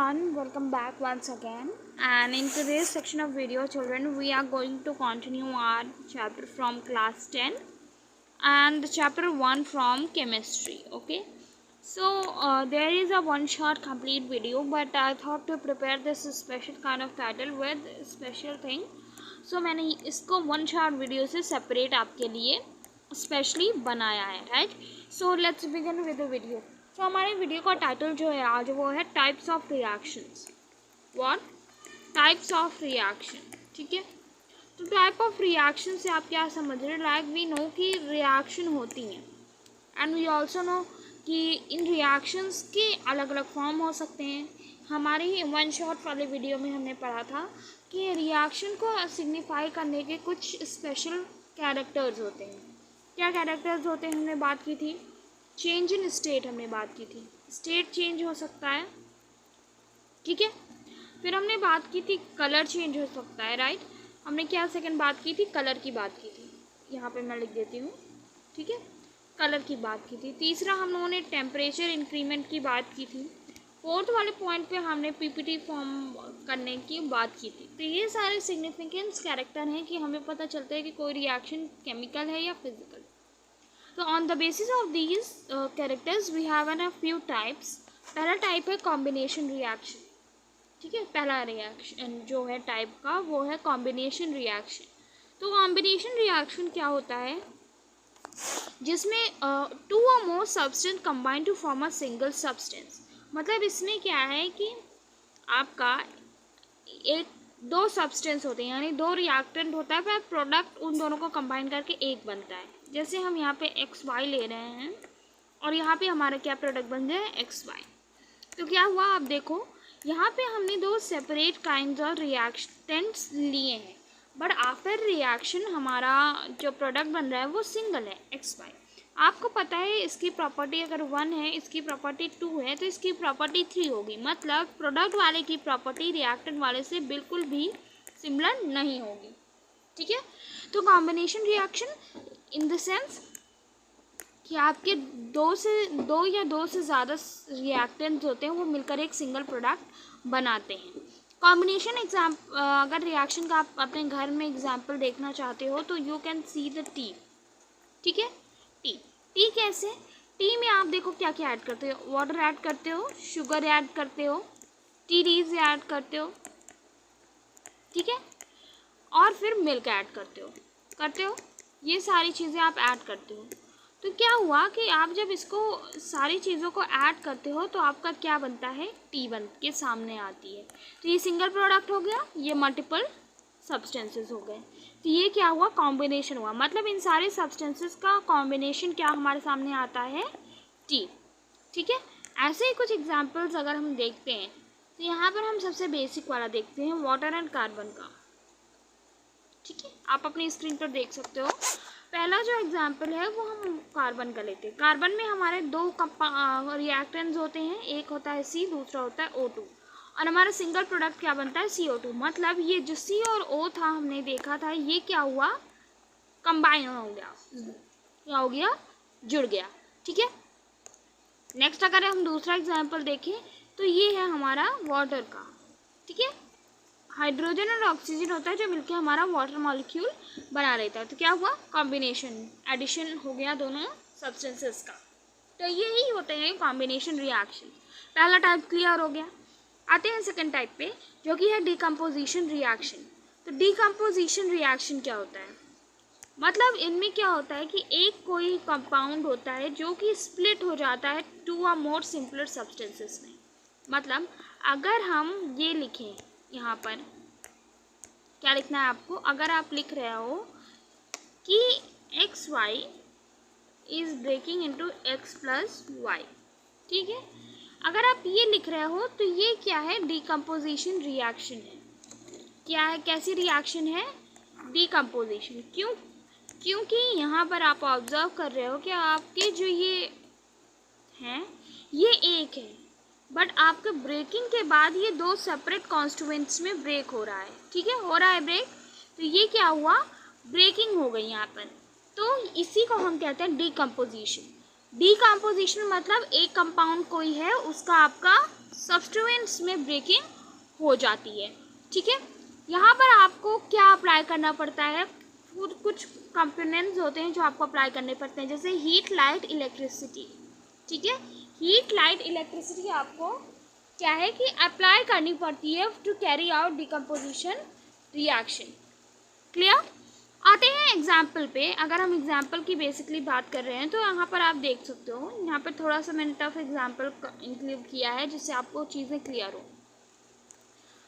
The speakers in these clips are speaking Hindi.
everyone, welcome back once again. And in today's section of video, children, we are going to continue our chapter from class 10 and the chapter 1 from chemistry. Okay, so there is a one shot complete video, but I thought to prepare this special kind of title with special thing. So मैंने इसको one shot video से separate आपके लिए स्पेशली बनाया है, right. So let's begin with the video. तो हमारे वीडियो का टाइटल जो है आज वो है types of reactions. What? Types of reaction. ठीक है. तो टाइप ऑफ रिएक्शन से आप क्या समझ रहे हो? लाइक वी नो कि रिएक्शन होती हैं एंड वी ऑल्सो नो कि इन रिएक्शंस के अलग अलग फॉर्म हो सकते हैं. हमारे ही वन शॉट वाले वीडियो में हमने पढ़ा था कि रिएक्शन को सिग्निफाई करने के कुछ स्पेशल कैरेक्टर्स होते हैं. क्या कैरेक्टर्स होते हैं हमने बात की थी. चेंज इन स्टेट हमने बात की थी. स्टेट चेंज हो सकता है. ठीक है. फिर हमने बात की थी कलर चेंज हो सकता है, राइट. हमने क्या सेकंड बात की थी? कलर की बात की थी. यहाँ पे मैं लिख देती हूँ. ठीक है. कलर की बात की थी. तीसरा हम लोगों ने टेम्परेचर इंक्रीमेंट की बात की थी. फोर्थ वाले पॉइंट पे हमने पीपीटी फॉर्म करने की बात की थी. तो ये सारे सिग्निफिकेंस कैरेक्टर हैं कि हमें पता चलता है कि कोई रिएक्शन केमिकल है या फिजिकल. तो on the basis of these characters we have an a few types. पहला टाइप है कॉम्बिनेशन रिएक्शन. ठीक है. पहला रिएक्शन जो है टाइप का वो है कॉम्बिनेशन रिएक्शन. तो कॉम्बिनेशन रिएक्शन क्या होता है? जिसमें टू और more substance combine to form a single substance. मतलब इसमें क्या है कि आपका एक दो सब्सटेंस होते हैं, यानी दो रिएक्टेंट होता है, पर प्रोडक्ट उन दोनों को कंबाइन करके एक बनता है. जैसे हम यहाँ पे एक्स वाई ले रहे हैं और यहाँ पे हमारा क्या प्रोडक्ट बन जाए? X y. तो क्या हुआ? आप देखो यहाँ पे हमने दो सेपरेट काइंड्स ऑफ रिएक्टेंट्स लिए हैं, बट आफ्टर रिएक्शन हमारा जो प्रोडक्ट बन रहा है वो सिंगल है, एक्स वाई. आपको पता है इसकी प्रॉपर्टी अगर 1 है, इसकी प्रॉपर्टी 2 है, तो इसकी प्रॉपर्टी 3 होगी. मतलब प्रोडक्ट वाले की प्रॉपर्टी रिएक्टेंट वाले से बिल्कुल भी सिमिलर नहीं होगी. ठीक है. तो combination reaction in the sense कि आपके दो या दो से ज़्यादा रिएक्टेंट्स होते हैं वो मिलकर एक सिंगल प्रोडक्ट बनाते हैं. कॉम्बिनेशन अगर रिएक्शन का आप अपने घर में एग्जाम्पल देखना चाहते हो तो you can see the T. ठीक है. टी कैसे? टी में आप देखो क्या क्या ऐड करते हो. वाटर ऐड करते हो, शुगर ऐड करते हो, टी लीव्स ऐड करते हो. ठीक है. और फिर मिल्क ऐड करते हो. ये सारी चीज़ें आप ऐड करते हो. तो क्या हुआ कि आप जब इसको सारी चीज़ों को ऐड करते हो तो आपका क्या बनता है? टी बन के सामने आती है. तो ये सिंगल प्रोडक्ट हो गया, ये मल्टीपल सब्सटेंसेस हो गए. तो ये क्या हुआ? कॉम्बिनेशन हुआ. मतलब इन सारे सब्सटेंसेस का कॉम्बिनेशन क्या हमारे सामने आता है? टी. ठीक है. ऐसे ही कुछ एग्जांपल्स अगर हम देखते हैं तो यहाँ पर हम सबसे बेसिक वाला देखते हैं, वाटर एंड कार्बन का. ठीक है. आप अपनी स्क्रीन पर देख सकते हो. पहला जो एग्जांपल है वो हम कार्बन का लेते हैं. कार्बन में हमारे दो रिएक्टेंट्स होते हैं, एक होता है सी, दूसरा होता है O2, और हमारा सिंगल प्रोडक्ट क्या बनता है? CO2. मतलब ये जो C और O था हमने देखा था, ये क्या हुआ? कंबाइन हो गया. क्या हो गया? जुड़ गया. ठीक है. नेक्स्ट अगर हम दूसरा एग्जांपल देखें तो ये है हमारा वाटर का. ठीक है. हाइड्रोजन और ऑक्सीजन होता है जो मिलकर हमारा वाटर मॉलिक्यूल बना लेता है. तो क्या हुआ? कॉम्बिनेशन, एडिशन हो गया दोनों सब्सटेंसेस का. तो यही होते हैं कॉम्बिनेशन रिएक्शन. पहला टाइप क्लियर हो गया. आते हैं सेकंड टाइप पे जो कि है डिकम्पोजिशन रिएक्शन. तो डिकम्पोजिशन रिएक्शन क्या होता है? मतलब इनमें क्या होता है कि एक कोई कंपाउंड होता है जो कि स्प्लिट हो जाता है टू और मोर सिंपलर सब्सटेंसेस में. मतलब अगर हम ये लिखें, यहाँ पर क्या लिखना है आपको? अगर आप लिख रहे हो कि x y is breaking into x plus y. ठीक है. अगर आप ये लिख रहे हो तो ये क्या है? डिकम्पोजिशन रिएक्शन है. क्या है? कैसी रिएक्शन है? डिकम्पोजिशन. क्यों? क्योंकि यहाँ पर आप ऑब्जर्व कर रहे हो कि आपके जो ये हैं ये एक है, बट आपके ब्रेकिंग के बाद ये दो सेपरेट कॉन्स्टिट्यूएंट्स में ब्रेक हो रहा है. ठीक है. हो रहा है ब्रेक. तो ये क्या हुआ? ब्रेकिंग हो गई यहाँ पर. तो इसी को हम कहते हैं डिकम्पोजिशन. डिकम्पोजिशन मतलब एक कंपाउंड कोई है, उसका आपका सब्स्टिट्यूएंट्स में ब्रेकिंग हो जाती है। ठीक है, यहाँ पर आपको क्या अप्लाई करना पड़ता है, कुछ कंपोनेंट्स होते हैं जो आपको अप्लाई करने पड़ते हैं, जैसे हीट, लाइट, इलेक्ट्रिसिटी। ठीक है, हीट, लाइट, इलेक्ट्रिसिटी आपको क्या है कि अप्लाई करनी पड़ती है to carry out decomposition reaction. Clear? आते हैं एग्जाम्पल पे। अगर हम एग्जाम्पल की बेसिकली बात कर रहे हैं तो यहाँ पर आप देख सकते हो, यहाँ पर थोड़ा सा मैंने टफ एग्जाम्पल इंक्लूड किया है जिससे आपको चीज़ें क्लियर हो।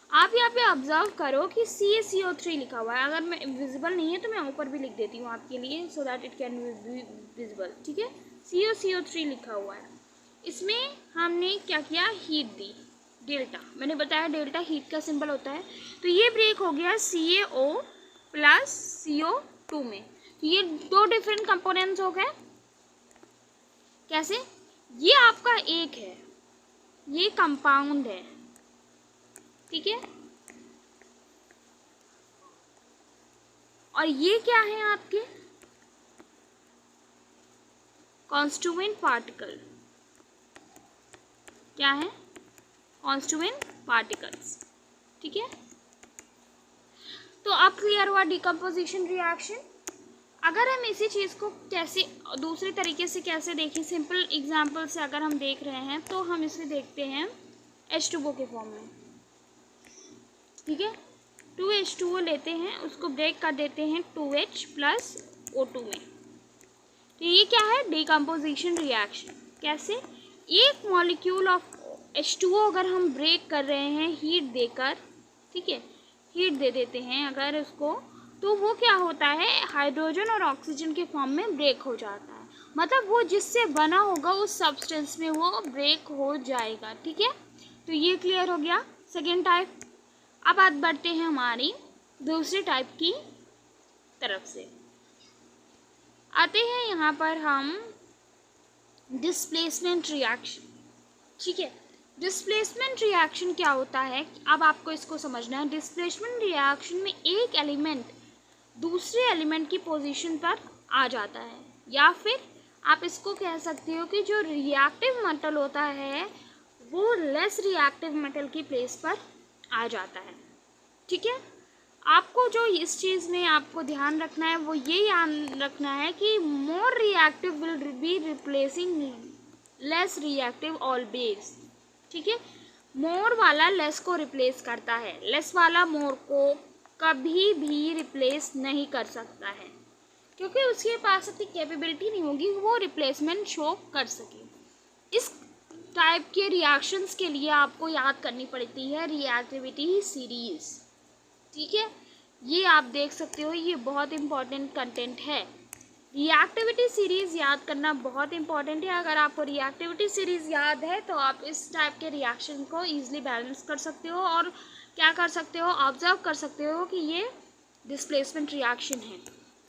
आप यहाँ पे ऑब्जर्व करो कि CaCO3 लिखा हुआ है। अगर मैं विजिबल नहीं है तो मैं ऊपर भी लिख देती हूँ आपके लिए, so that it can be visible. ठीक है, CaCO3 लिखा हुआ है। इसमें हमने क्या किया, हीट दी, डेल्टा। मैंने बताया डेल्टा हीट का सिंबल होता है। तो ये ब्रेक हो गया CaO प्लस CO2 में। तो ये दो डिफरेंट कंपोनेंट्स हो गए। कैसे? ये आपका एक है, ये कंपाउंड है। ठीक है, और ये क्या है आपके कॉन्स्टिट्यूएंट पार्टिकल। क्या है? Constituent particles. ठीक है, तो अब क्लियर हुआ डिकम्पोजिशन रिएक्शन। अगर हम इसी चीज़ को कैसे दूसरे तरीके से कैसे देखें, सिंपल एग्जांपल से अगर हम देख रहे हैं तो हम इसे देखते हैं H2O के फॉर्म में। ठीक है, 2H2O लेते हैं, उसको ब्रेक कर देते हैं 2H प्लस O2 में। तो ये क्या है, डिकम्पोजिशन रिएक्शन। कैसे? एक मॉलिक्यूल ऑफ H2O अगर हम ब्रेक कर रहे हैं हीट देकर, ठीक है, हीट दे देते हैं अगर उसको, तो वो क्या होता है, हाइड्रोजन और ऑक्सीजन के फॉर्म में ब्रेक हो जाता है। मतलब वो जिससे बना होगा उस सब्सटेंस में वो ब्रेक हो जाएगा। ठीक है, तो ये क्लियर हो गया सेकेंड टाइप। अब बात बढ़ते हैं हमारी दूसरी टाइप की तरफ से। आते हैं यहाँ पर हम डिस्प्लेसमेंट रिएक्शन। ठीक है, डिस्प्लेसमेंट रिएक्शन क्या होता है, अब आपको इसको समझना है। डिस्प्लेसमेंट रिएक्शन में एक एलिमेंट दूसरे एलिमेंट की पोजीशन पर आ जाता है, या फिर आप इसको कह सकते हो कि जो रिएक्टिव मेटल होता है वो लेस रिएक्टिव मेटल की प्लेस पर आ जाता है। ठीक है, आपको जो इस चीज़ में आपको ध्यान रखना है वो ये ध्यान रखना है कि more reactive will be replacing less reactive always. ठीक है, मोर वाला लेस को रिप्लेस करता है, लेस वाला मोर को कभी भी रिप्लेस नहीं कर सकता है, क्योंकि उसके पास इतनी कैपेबिलिटी नहीं होगी वो रिप्लेसमेंट शो कर सके। इस टाइप के रिएक्शंस के लिए आपको याद करनी पड़ती है रिएक्टिविटी सीरीज। ठीक है, ये आप देख सकते हो, ये बहुत इंपॉर्टेंट कंटेंट है। रिएक्टिविटी सीरीज़ याद करना बहुत इंपॉर्टेंट है। अगर आपको रिएक्टिविटी सीरीज़ याद है तो आप इस टाइप के रिएक्शन को ईजिली बैलेंस कर सकते हो और क्या कर सकते हो, ऑब्जर्व कर सकते हो कि ये डिस्प्लेसमेंट रिएक्शन है।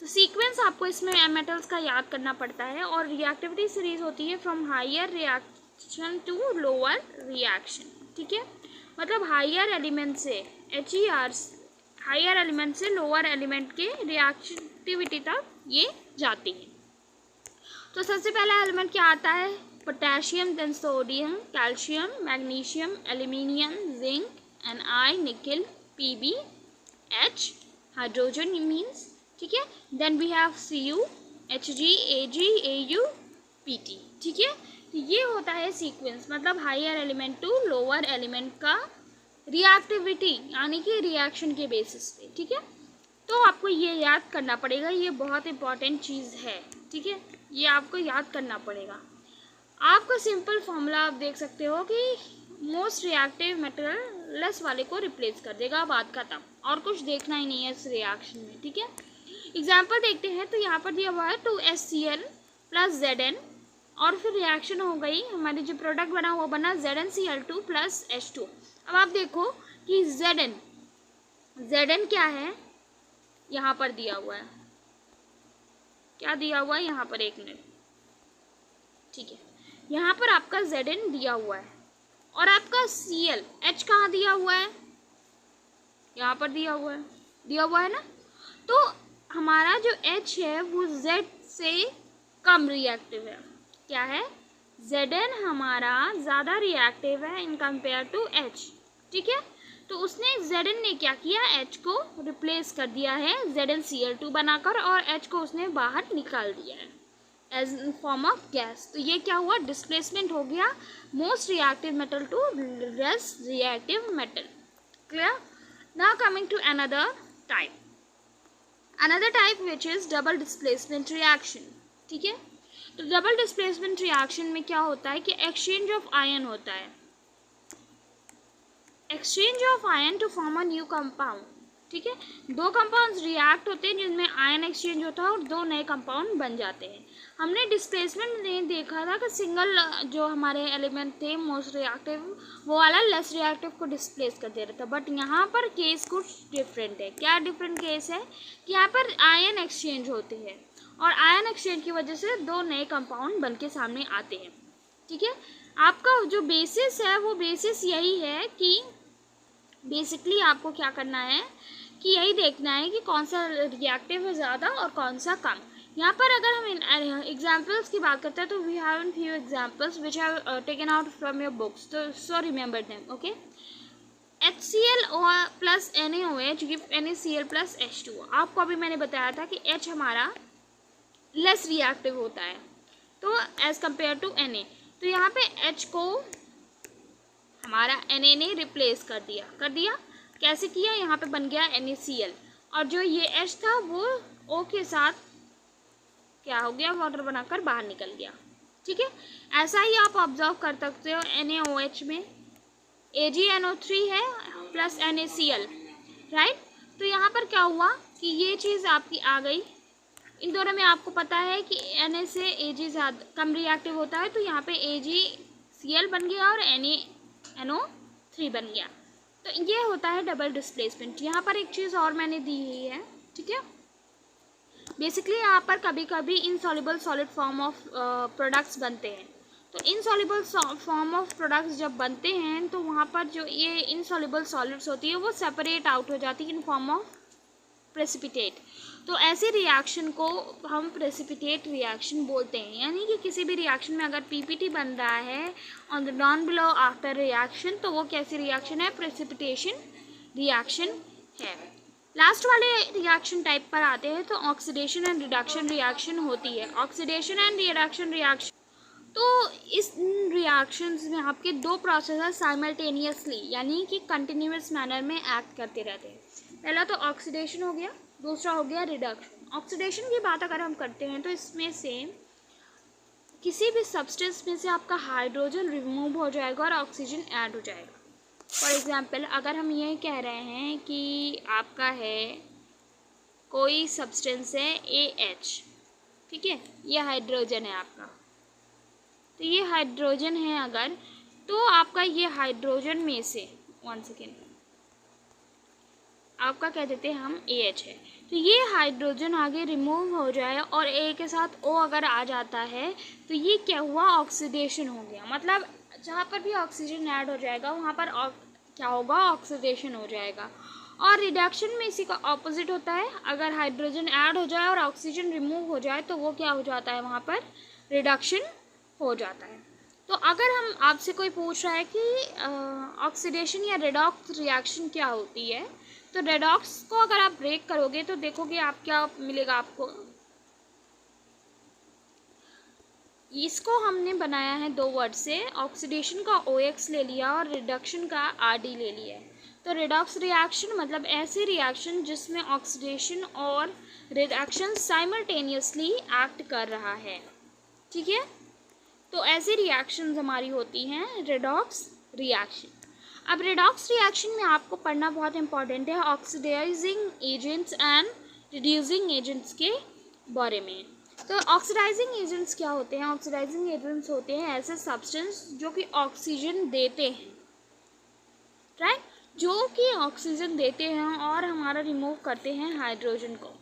तो सीक्वेंस आपको इसमें मेटल्स का याद करना पड़ता है। और रिएक्टिविटी सीरीज़ होती है from higher reaction to lower reaction. ठीक है, मतलब हायर एलिमेंट से हायर एलिमेंट से लोअर एलिमेंट के रिएक्टिविटी तक ये जाती है। तो सबसे पहला एलिमेंट क्या आता है, potassium, then sodium, calcium, magnesium, aluminium, zinc, Ni, nickel, Pb, H, hydrogen means. ठीक है, then we have Cu, Hg, Ag, Au, Pt। ठीक है, तो ये होता है सीक्वेंस, मतलब higher element to lower element का रिएक्टिविटी यानी कि रिएक्शन के बेसिस पे। ठीक है, तो आपको ये याद करना पड़ेगा, ये बहुत इंपॉर्टेंट चीज़ है। ठीक है, ये आपको याद करना पड़ेगा। आपका सिंपल फॉर्मूला आप देख सकते हो कि मोस्ट रिएक्टिव मेटल लेस वाले को रिप्लेस कर देगा, बात खत्म, और कुछ देखना ही नहीं है इस रिएक्शन में। ठीक है, एग्जाम्पल देखते हैं। तो यहाँ पर दिया हुआ है 2HCl प्लस Zn, और फिर रिएक्शन हो गई, हमारी जो प्रोडक्ट बना वो बना ZnCl2 प्लस H2। अब आप देखो कि Zn क्या है, यहाँ पर दिया हुआ है, क्या दिया हुआ है यहाँ पर, एक मिनट। ठीक है, यहाँ पर आपका Zn दिया हुआ है और आपका Cl H कहाँ दिया हुआ है, यहाँ पर दिया हुआ है ना। तो हमारा जो H है वो Z से कम रिएक्टिव है, क्या है, Zn हमारा ज़्यादा रिएक्टिव है इन कंपेयर टू H, ठीक है। तो उसने Zn ने क्या किया, H को रिप्लेस कर दिया है ZnCl2 बनाकर और H को उसने बाहर निकाल दिया है एज फॉर्म ऑफ गैस। तो ये क्या हुआ, डिस्प्लेसमेंट हो गया most reactive metal to less reactive metal. Clear. Now coming to another type which is double displacement reaction, ठीक है। तो डबल डिस्प्लेसमेंट रिएक्शन में क्या होता है कि एक्सचेंज ऑफ आयन होता है, exchange of ion to form a new compound, ठीक है। दो कंपाउंड्स रिएक्ट होते हैं जिनमें आयन एक्सचेंज होता है और दो नए कंपाउंड बन जाते हैं। हमने डिस्प्लेसमेंट में देखा था कि सिंगल जो हमारे एलिमेंट थे मोस्ट रिएक्टिव, वो वाला लेस रिएक्टिव को डिस्प्लेस कर दे रहा था, बट यहाँ पर केस कुछ डिफरेंट है। क्या डिफरेंट केस है कि यहाँ पर आयन एक्सचेंज होते हैं और आयन एक्सचेंज की वजह से दो नए कंपाउंड बन के सामने आते हैं, ठीक है। आपका जो बेसिस है वो बेसिस यही है कि बेसिकली आपको क्या करना है कि यही देखना है कि कौन सा रिएक्टिव है ज़्यादा और कौन सा कम। यहाँ पर अगर हम एग्जाम्पल्स की बात करते हैं तो we have few examples which have taken out from your books, तो so remember them, okay. HCl plus NaOH give NaCl plus H2। आपको अभी मैंने बताया था कि H हमारा लेस रिएक्टिव होता है तो एज कम्पेयर टू Na। तो यहाँ पे H को हमारा Na ने रिप्लेस कर दिया। कैसे किया, यहाँ पे बन गया NaCl और जो ये H था वो O के साथ क्या हो गया, वाटर बनाकर बाहर निकल गया, ठीक है। ऐसा ही आप ऑब्जर्व कर सकते हो NaOH में AgNO3 है प्लस NaCl, राइट। तो यहाँ पर क्या हुआ कि ये चीज़ आपकी आ गई। इन दोनों में आपको पता है कि Na से Ag ज़्यादा कम रिएक्टिव होता है, तो यहाँ पे AgCl बन गया और NaNO3 बन गया। तो ये होता है डबल डिस्प्लेसमेंट। यहाँ पर एक चीज़ और मैंने दी हुई है, ठीक है। बेसिकली यहाँ पर कभी कभी insoluble solid form of products बनते हैं। तो इनसॉल्युबल फॉर्म ऑफ प्रोडक्ट्स जब बनते हैं तो वहाँ पर जो ये इनसॉल्युबल सॉलिड्स होती है वो सेपरेट आउट हो जाती है इन फॉर्म ऑफ प्रेसिपिटेट। तो ऐसे रिएक्शन को हम प्रेसिपिटेट रिएक्शन बोलते हैं। यानी कि किसी भी रिएक्शन में अगर पीपीटी बन रहा है on the down below after reaction, तो वो कैसी रिएक्शन है, प्रेसिपिटेशन रिएक्शन है। लास्ट वाले रिएक्शन टाइप पर आते हैं तो ऑक्सीडेशन एंड रिडक्शन रिएक्शन होती है। ऑक्सीडेशन एंड रिडक्शन रिएक्शन, तो इस रिएक्शंस में आपके दो प्रोसेस साइमल्टेनियसली यानी कि कंटिन्यूस मैनर में एक्ट करते रहते हैं। पहला तो ऑक्सीडेशन हो गया, दूसरा हो गया रिडक्शन। ऑक्सीडेशन की बात अगर हम करते हैं तो इसमें से किसी भी सब्सटेंस में से आपका हाइड्रोजन रिमूव हो जाएगा और ऑक्सीजन ऐड हो जाएगा। फॉर एग्जांपल अगर हम ये कह रहे हैं कि आपका है कोई सब्सटेंस है AH, ठीक है, ये हाइड्रोजन है आपका, तो ये हाइड्रोजन है अगर, तो आपका ये हाइड्रोजन में से वन सेकेंड आपका कह देते हैं हम AH है, तो ये हाइड्रोजन आगे रिमूव हो जाए और A के साथ O अगर आ जाता है तो ये क्या हुआ, ऑक्सीडेशन हो गया। मतलब जहाँ पर भी ऑक्सीजन ऐड हो जाएगा वहाँ पर क्या होगा, ऑक्सीडेशन हो जाएगा। और रिडक्शन में इसी का ऑपोजिट होता है, अगर हाइड्रोजन ऐड हो जाए और ऑक्सीजन रिमूव हो जाए तो वो क्या हो जाता है, वहाँ पर रिडक्शन हो जाता है। तो अगर हम आपसे कोई पूछ रहा है कि ऑक्सीडेशन या रेडॉक्स रिएक्शन क्या होती है, तो रेडॉक्स को अगर आप ब्रेक करोगे तो देखोगे आप क्या मिलेगा आपको। इसको हमने बनाया है दो वर्ड से, ऑक्सीडेशन का OX ले लिया और रिडक्शन का RD ले लिया है। तो रेडॉक्स रिएक्शन मतलब ऐसे रिएक्शन जिसमें ऑक्सीडेशन और रिडक्शन साइमल्टेनियसली एक्ट कर रहा है, ठीक है। तो ऐसी रिएक्शंस हमारी होती हैं रेडॉक्स रिएक्शन। अब रेडॉक्स रिएक्शन में आपको पढ़ना बहुत इंपॉर्टेंट है oxidizing agents and reducing agents के बारे में। तो ऑक्सीडाइजिंग एजेंट्स क्या होते हैं, ऑक्सीडाइजिंग एजेंट्स होते हैं ऐसे सब्सटेंस जो कि ऑक्सीजन देते हैं, राइट, जो कि ऑक्सीजन देते हैं और हमारा रिमूव करते हैं हाइड्रोजन को।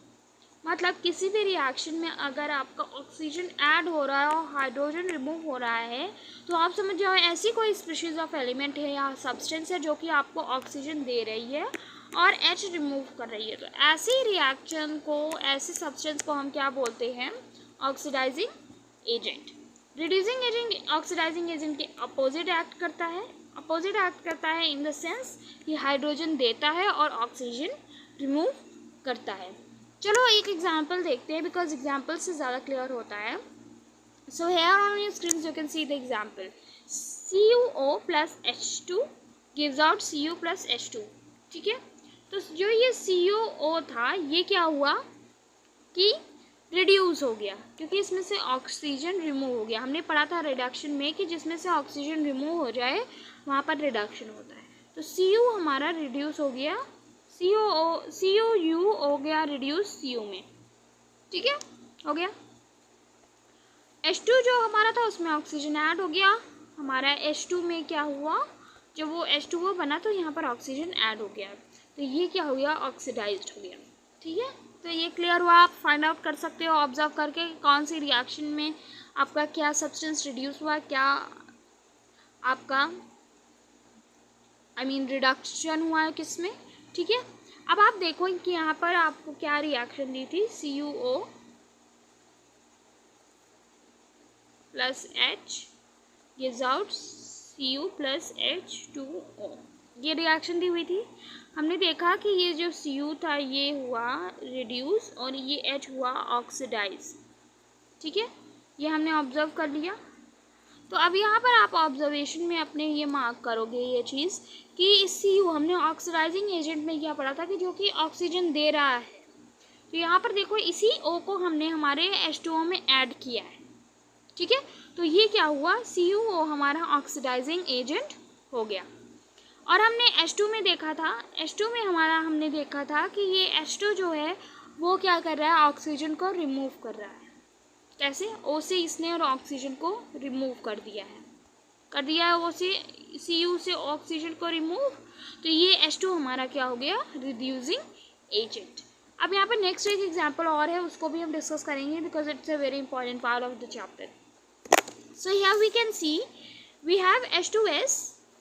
मतलब किसी भी रिएक्शन में अगर आपका ऑक्सीजन ऐड हो रहा है और हाइड्रोजन रिमूव हो रहा है तो आप समझ जाओ ऐसी कोई स्पीशीज़ ऑफ एलिमेंट है या सब्सटेंस है जो कि आपको ऑक्सीजन दे रही है और H रिमूव कर रही है। तो ऐसी रिएक्शन को, ऐसे सब्सटेंस को हम क्या बोलते हैं, oxidizing agent. Reducing agent oxidizing agent के अपोजिट एक्ट करता है। अपोजिट एक्ट करता है इन द सेंस कि हाइड्रोजन देता है और ऑक्सीजन रिमूव करता है। चलो एक एग्जांपल देखते हैं, बिकॉज एग्जांपल से ज़्यादा क्लियर होता है। So here on your screen you can see the example. CuO plus H2 gives out Cu plus H2। ठीक है, तो जो ये CuO था ये क्या हुआ कि रिड्यूस हो गया, क्योंकि इसमें से ऑक्सीजन रिमूव हो गया। हमने पढ़ा था रिडक्शन में कि जिसमें से ऑक्सीजन रिमूव हो जाए वहाँ पर रिडक्शन होता है। तो Cu हमारा रिड्यूस हो गया, CuU हो गया रिड्यूस Cu में। ठीक है, हो गया। H2 जो हमारा था उसमें ऑक्सीजन ऐड हो गया, हमारा H2 में क्या हुआ, जब वो H2O बना तो यहाँ पर ऑक्सीजन ऐड हो गया, तो ये क्या हो गया, ऑक्सीडाइज्ड हो गया। ठीक है, तो ये क्लियर हुआ। आप फाइंड आउट कर सकते हो ऑब्जर्व करके कौन सी रिएक्शन में आपका क्या सब्सटेंस रिड्यूस हुआ, क्या आपका रिडक्शन हुआ है किस में। ठीक है, अब आप देखो कि यहाँ पर आपको क्या रिएक्शन दी थी, CuO plus H gives out Cu plus H2O, ये रिएक्शन दी हुई थी। हमने देखा कि ये जो Cu था ये हुआ रिड्यूस और ये H हुआ ऑक्सीडाइज। ठीक है, ये हमने ऑब्जर्व कर लिया। तो अब यहाँ पर आप ऑब्जर्वेशन में अपने ये मार्क करोगे ये चीज़ कि इस Cu हमने ऑक्सीडाइजिंग एजेंट में क्या पढ़ा था कि जो कि ऑक्सीजन दे रहा है। तो यहाँ पर देखो इसी O को हमने हमारे H2O में ऐड किया है। ठीक है, तो ये क्या हुआ, CuO हमारा ऑक्सीडाइजिंग एजेंट हो गया। और हमने H2 में देखा था, H2 में हमारा हमने देखा था कि ये H2 जो है वो क्या कर रहा है, ऑक्सीजन को रिमूव कर रहा है। कैसे, O से इसने और ऑक्सीजन को रिमूव कर दिया है O से Cu से ऑक्सीजन को रिमूव। तो ये H2 हमारा क्या हो गया, रिड्यूसिंग एजेंट। अब यहाँ पर नेक्स्ट एक एग्जाम्पल और है, उसको भी हम डिस्कस करेंगे because it's a very important part of the chapter. So here we can see we have H2S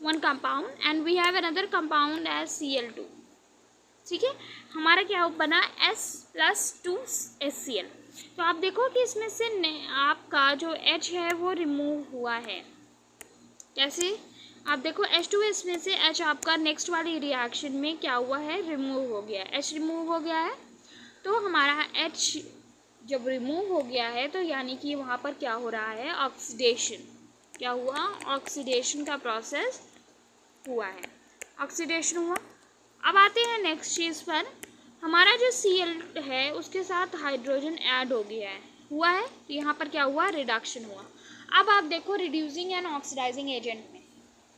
one compound and we have another compound as Cl2। ठीक है, हमारा क्या बना S plus 2HCl। तो आप देखो कि इसमें से आपका जो H है वो रिमूव हुआ है। कैसे, आप देखो H2S में से H आपका नेक्स्ट वाली रिएक्शन में क्या हुआ है, रिमूव हो गया, H रिमूव हो गया है। तो हमारा H जब रिमूव हो गया है तो यानी कि वहाँ पर क्या हो रहा है, ऑक्सीडेशन। क्या हुआ, ऑक्सीडेशन का प्रोसेस हुआ है, ऑक्सीडेशन हुआ। अब आते हैं नेक्स्ट चीज़ पर, हमारा जो Cl है उसके साथ हाइड्रोजन ऐड हो गया है, हुआ है, तो यहाँ पर क्या हुआ, रिडक्शन हुआ। अब आप देखो रिड्यूसिंग एंड ऑक्सीडाइजिंग एजेंट में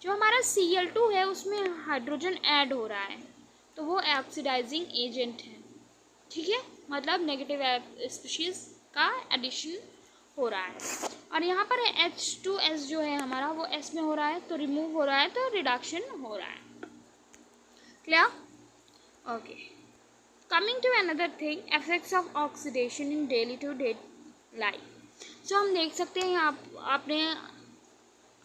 जो हमारा Cl2 है उसमें हाइड्रोजन ऐड हो रहा है, तो वो ऑक्सीडाइजिंग एजेंट है। ठीक है, मतलब नेगेटिव स्पीशीज का एडिशन हो रहा है। और यहाँ पर H2S जो है हमारा वो S में हो रहा है, तो रिमूव हो रहा है, तो रिडक्शन हो रहा है। Clear, okay. Coming to another thing, effects of oxidation in daily to day life. So हम देख सकते हैं, आप अपने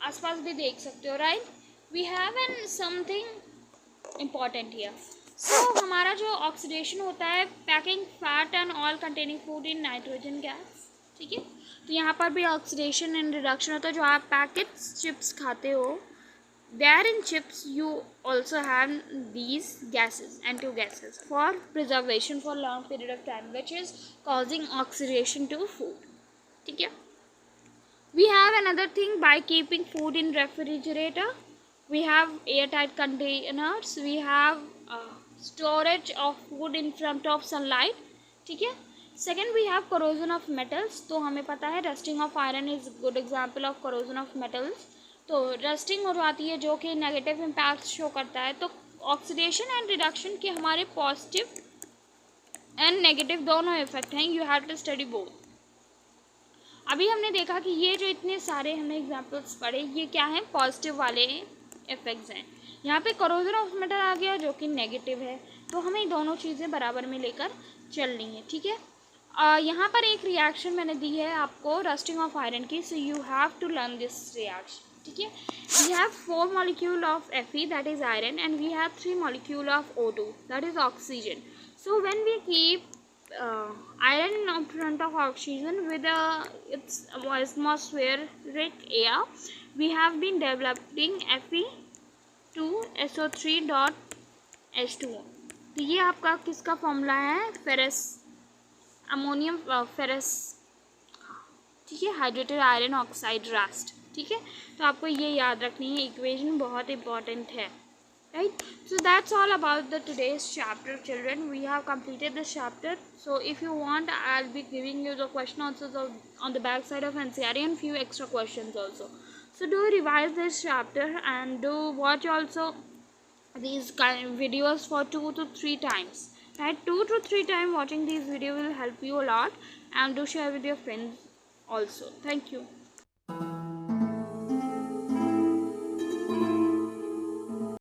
आसपास भी देख सकते हो, right. We have an something important here. So हमारा जो ऑक्सीडेशन होता है, packing fat and oil containing food in nitrogen gas. ठीक है, तो यहाँ पर भी ऑक्सीडेशन एंड रिडक्शन होता है। जो आप पैकेट्स चिप्स खाते हो, there in chips you also have these gases and two gases for preservation for long period of time which is causing oxidation to food. ठीक है, we have another thing, by keeping food in refrigerator we have airtight containers, we have storage of food in front of sunlight। ठीक है, second we have corrosion of metals। तो हमें पता है rusting of iron is good example of corrosion of metals। तो रस्टिंग हो जाती है जो कि नेगेटिव इम्पैक्ट शो करता है। तो ऑक्सीडेशन एंड रिडक्शन के हमारे पॉजिटिव एंड नेगेटिव दोनों इफेक्ट हैं, you have to study both. अभी हमने देखा कि ये जो इतने सारे हमने एग्जाम्पल्स पढ़े ये क्या हैं, पॉजिटिव वाले इफेक्ट्स हैं। यहाँ पे corrosion ऑफ मेटल आ गया जो कि नेगेटिव है, तो हमें दोनों चीज़ें बराबर में लेकर चलनी है। ठीक है, यहाँ पर एक रिएक्शन मैंने दी है आपको रस्टिंग ऑफ आयरन की, so you have to learn this reaction. ठीक है, we have 4 molecule of Fe that is iron and we have 3 molecule of O2 that is oxygen. So when we keep iron in front of oxygen with its atmospheric air, we have been developing Fe2SO3 dot H2O. तो ये आपका किसका फॉर्मूला है? फेरस अमोनियम फेरस, ठीक है, हाइड्रेटेड आयरन ऑक्साइड रस्ट, ठीक है। तो आपको ये याद रखनी है, इक्वेशन बहुत इंपॉर्टेंट है, right? So that's all about the today's chapter, children. We have completed this chapter. So if you want, I'll be giving you the question answers on the back side of NCERT and few extra questions also. So do revise this chapter and do watch also these kind of videos for 2 to 3 times, right? 2 to 3 times watching these video will help you a lot, and do share with your friends also. Thank you.